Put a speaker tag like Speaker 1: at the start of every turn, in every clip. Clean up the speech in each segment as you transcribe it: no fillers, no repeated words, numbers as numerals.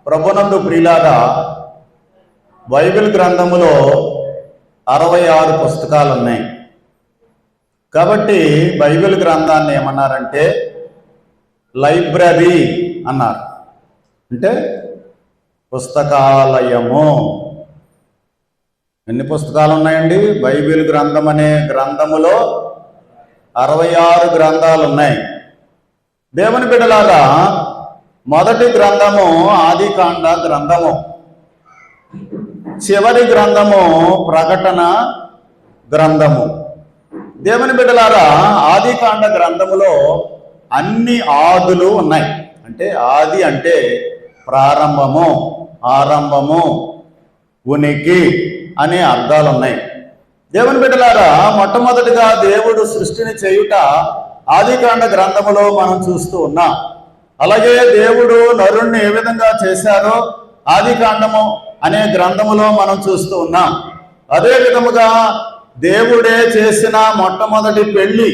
Speaker 1: ప్రభునందు ప్రియులారా, బైబిల్ గ్రంథములో 66 పుస్తకాలు ఉన్నాయి. కాబట్టి బైబిల్ గ్రంథాన్ని ఏమన్నారంటే లైబ్రరీ అన్నారు. అంటే పుస్తకాలయము. ఎన్ని పుస్తకాలు ఉన్నాయండి? బైబిల్ గ్రంథం అనే గ్రంథములో 66 గ్రంథాలు ఉన్నాయి. దేవుని బిడ్డలారా, మొదటి గ్రంథము ఆదికాండ గ్రంథము, చివరి గ్రంథము ప్రకటన గ్రంథము. దేవుని బిడ్డలారా, ఆదికాండ గ్రంథములో అన్ని ఆదులు ఉన్నాయి. అంటే ఆది అంటే ప్రారంభము, ఆరంభము, ఉనికి అనే అర్థాలు ఉన్నాయి. దేవుని బిడ్డలారా, మొట్టమొదటిగా దేవుడు సృష్టిని చేయుట ఆదికాండ గ్రంథములో మనం చూస్తూ ఉన్నాం. అలాగే దేవుడు నరుణ్ణి ఏ విధంగా చేశారో ఆదికాండము అనే గ్రంథములో మనం చూస్తూ ఉన్నాం. అదే విధముగా దేవుడే చేసిన మొట్టమొదటి పెళ్లి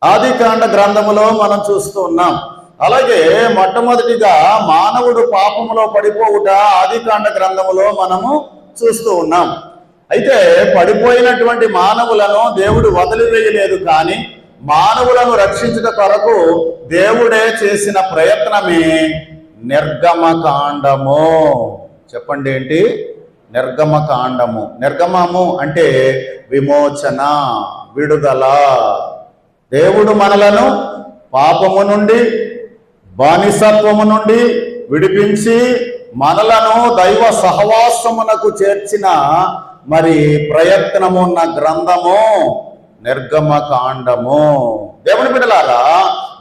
Speaker 1: ఆదికాండ గ్రంథములో మనం చూస్తూ ఉన్నాం. అలాగే మొట్టమొదటిగా మానవుడు పాపములో పడిపోవుట ఆదికాండ గ్రంథములో మనము చూస్తూ ఉన్నాం. అయితే పడిపోయినటువంటి మానవులను దేవుడు వదిలివేయలేదు, కానీ మానవులను రక్షించుట కొరకు దేవుడే చేసిన ప్రయత్నమే నిర్గమకాండము. చెప్పండి, ఏంటి? నిర్గమకాండము. నిర్గమము అంటే విమోచన, విడుదల. దేవుడు మనలను పాపము నుండి, బానిసత్వము నుండి విడిపించి మనలను దైవ సహవాసమునకు చేర్చిన ప్రయత్నమున్న గ్రంథము నిర్గమకాండము. దేవుని బిడ్డలారా,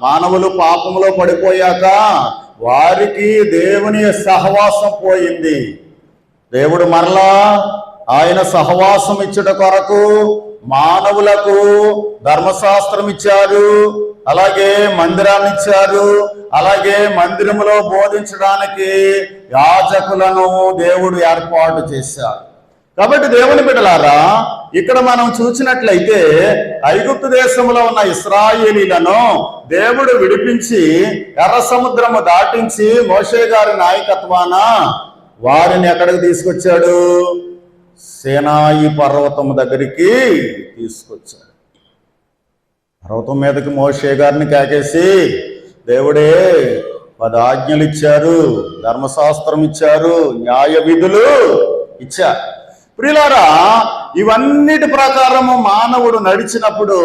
Speaker 1: మానవులు పాపములో పడిపోయాక వారికి దేవుని సహవాసం పోయింది. దేవుడు మరలా ఆయన సహవాసం ఇచ్చుట కొరకు మానవులకు ధర్మశాస్త్రం ఇచ్చారు, అలాగే మందిరాన్ని ఇచ్చారు, అలాగే మందిరములో బోధించడానికి యాజకులను దేవుడు ఏర్పాటు చేశారు. కాబట్టి దేవుని బిడ్డలారా, ఇక్కడ మనం చూసినట్లయితే ఐగుప్తు దేశంలో ఉన్న ఇశ్రాయేలీలను దేవుడు విడిపించి ఎర్ర సముద్రము దాటించి మోషే గారి నాయకత్వాన వారిని ఎక్కడికి తీసుకొచ్చాడు? సీనాయి పర్వతం దగ్గరికి తీసుకొచ్చాడు. పర్వతం మీదకి మోషే గారిని కేకేసి దేవుడే 10 ఆజ్ఞలు ఇచ్చారు, ధర్మశాస్త్రం ఇచ్చారు, న్యాయ విధులు ఇచ్చారు. ప్రియులారా, ఇవన్నిటి ప్రకారము మానవుడు నడిచినప్పుడు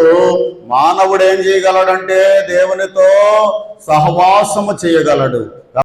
Speaker 1: మానవుడు ఏం చేయగలడంటే దేవునితో సహవాసము చేయగలడు.